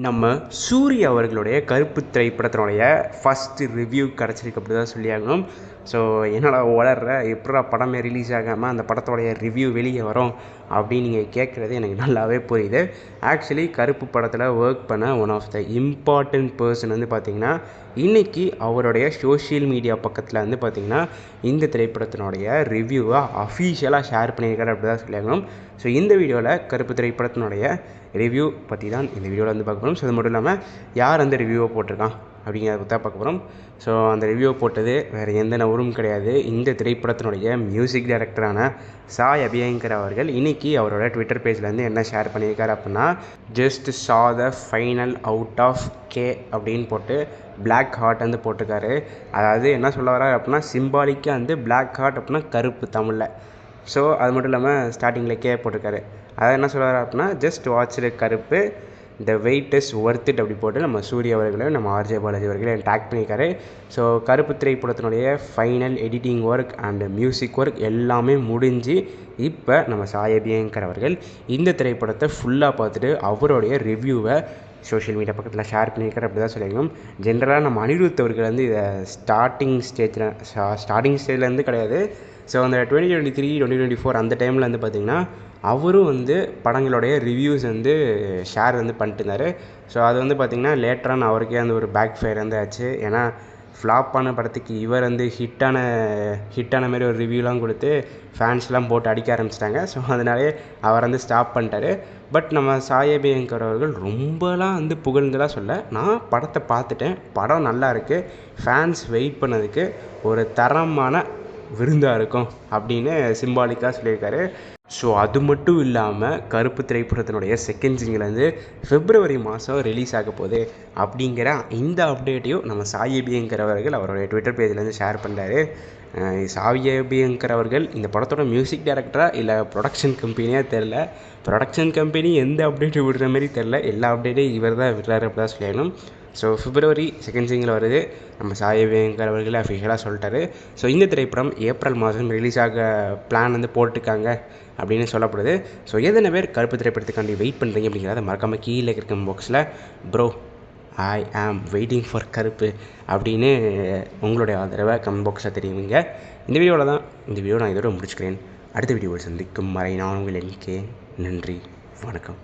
நம்ம சூர்யா அவர்களுடைய கருப்பு திரைப்படத்தினுடைய ஃபஸ்ட்டு ரிவ்யூ கிடச்சிருக்கு அப்படி தான் சொல்லியாகணும். ஸோ என்னடா வளர்ற எப்படா படமே ரிலீஸ் ஆகாமல் அந்த படத்தோடைய ரிவ்யூ வெளியே வரும் அப்படின்னு நீங்கள் கேட்குறது எனக்கு நல்லாவே புரியுது. ஆக்சுவலி கருப்பு படத்தில் ஒர்க் பண்ண one of the important person வந்து பார்த்திங்கன்னா இன்றைக்கி அவருடைய சோஷியல் மீடியா பக்கத்தில் வந்து பார்த்திங்கன்னா இந்த திரைப்படத்தினுடைய ரிவ்யூவை அஃபீஷியலாக ஷேர் பண்ணியிருக்காரு அப்படி தான் சொல்லியாகணும். ஸோ இந்த வீடியோவில் கருப்பு திரைப்படத்தினுடைய ரிவ்யூ பற்றி தான் இந்த வீடியோவில் வந்து பார்க்க போகிறோம். ஸோ அது மட்டும் இல்லாமல் யார் அந்த ரிவ்யூவை போட்டிருக்கான் அப்படிங்கிறத பற்றி தான் பார்க்க போகிறோம். ஸோ அந்த ரிவ்யூவை போட்டது வேறு எந்த நபரும் கிடையாது, இந்த திரைப்படத்தினுடைய மியூசிக் டைரக்டரான சாய் அபியங்கர் அவர்கள். இன்றைக்கி அவரோட ட்விட்டர் பேஜ்லேருந்து என்ன ஷேர் பண்ணியிருக்காரு அப்படின்னா, just saw the final out of K அப்படின்னு போட்டு பிளாக் ஹார்ட் வந்து போட்டிருக்காரு. அதாவது என்ன சொல்ல வர்றாரு அப்படின்னா, சிம்பாலிக்காக வந்து பிளாக் ஹார்ட் அப்படின்னா கருப்பு தமிழில். ஸோ அது மட்டும் இல்லாமல் ஸ்டார்டிங்கில் கே போட்டிருக்காரு. அதை என்ன சொல்கிறார் அப்படின்னா, ஜஸ்ட் வாட்ச் கருப்பு, the weight is worth it அப்படி போட்டு நம்ம சூர்யா அவர்களையும் நம்ம ஆர்ஜே பாலாஜி அவர்களையும் டேக் பண்ணியிருக்காரு. ஸோ கருப்பு திரைப்படத்தினுடைய final editing work and music work எல்லாமே முடிஞ்சு இப்போ நம்ம சாய் அபியங்கர் அவர்கள் இந்த திரைப்படத்தை ஃபுல்லாக பார்த்துட்டு அவருடைய ரிவ்யூவை சோஷியல் மீடியா பக்கத்தில் ஷேர் பண்ணியிருக்காரு அப்படி தான் சொல்லியிருக்கோம். ஜென்ரலாக நம்ம அனிருத் அவர்கள் வந்து இதை ஸ்டார்டிங் ஸ்டேஜ்லேருந்து கிடையாது. ஸோ அந்த 2023 2024 அந்த டைமில் வந்து பார்த்திங்கன்னா அவரும் வந்து படங்களுடைய ரிவ்யூஸ் வந்து ஷேர் வந்து பண்ணிட்டு இருந்தார். ஸோ அது வந்து பார்த்திங்கன்னா லேட்டரான அவருக்கே அந்த ஒரு பேக் ஃபயர் வந்து ஆச்சு. ஏன்னா ஃப்ளாப்பான படத்துக்கு இவர் வந்து ஹிட்டான மாரி ஒரு ரிவ்யூலாம் கொடுத்து ஃபேன்ஸ்லாம் போட்டு அடிக்க ஆரம்பிச்சிட்டாங்க. ஸோ அதனாலே அவர் வந்து ஸ்டாப் பண்ணிட்டார். பட் நம்ம சாய் அபியங்கர் அவர்கள் ரொம்பலாம் வந்து புகழ்ந்துலாம் சொல்ல, நான் படத்தை பார்த்துட்டேன், படம் நல்லா இருக்குது, ஃபேன்ஸ் வெயிட் பண்ணதுக்கு ஒரு தரமான விருந்தாக இருக்கும் அப்படின்னு சிம்பாலிக்காக சொல்லியிருக்காரு. ஸோ அது மட்டும் இல்லாமல் கருப்பு திரைப்படத்தினுடைய செகண்ட் சிங்கிள் வந்து February மாதம் ரிலீஸ் ஆக போகுது அப்படிங்கிற இந்த அப்டேட்டையும் நம்ம சாய் அபியங்கர் அவர்கள் அவருடைய ட்விட்டர் பேஜ்லேருந்து ஷேர் பண்ணுறாரு. சாய் அபியங்கர் அவர்கள் இந்த படத்தோட மியூசிக் டைரக்டராக இல்லை ப்ரொடக்ஷன் கம்பெனியாக தெரில, ப்ரொடக்ஷன் கம்பெனி எந்த அப்டேட்டு விடுற மாதிரி தெரில, எல்லா அப்டேட்டையும் இவர் தான் விடுறாரு அப்படி தான் சொல்லணும். ஸோ February செகண்ட் சிங்கிள் வருது, நம்ம சாய் அபியங்கர் அவர்களே அஃபிஷியலாக சொல்லிட்டாரு. ஸோ இந்த திரைப்படம் ஏப்ரல் மாதம் ரிலீஸ் ஆக பிளான் வந்து போட்டிருக்காங்க அப்படின்னு சொல்லப்படுது. ஸோ எத்தனை பேர் கருப்பு திரைப்படத்துக்காண்டி வெயிட் பண்ணுறீங்க அப்படிங்கிறத மறக்காமல் கீழே இருக்க பாக்ஸில் ப்ரோ ஐ ஆம் வெயிட்டிங் ஃபார் கருப்பு அப்படின்னு உங்களுடைய ஆதரவை கமெண்ட் பாக்ஸில் தெரியுங்க. இந்த வீடியோ நான் இதோட முடிச்சுக்கிறேன். அடுத்த வீடியோவில் சந்திக்கும் வரை நான் உங்கள் எண்ணிக்கை. நன்றி, வணக்கம்.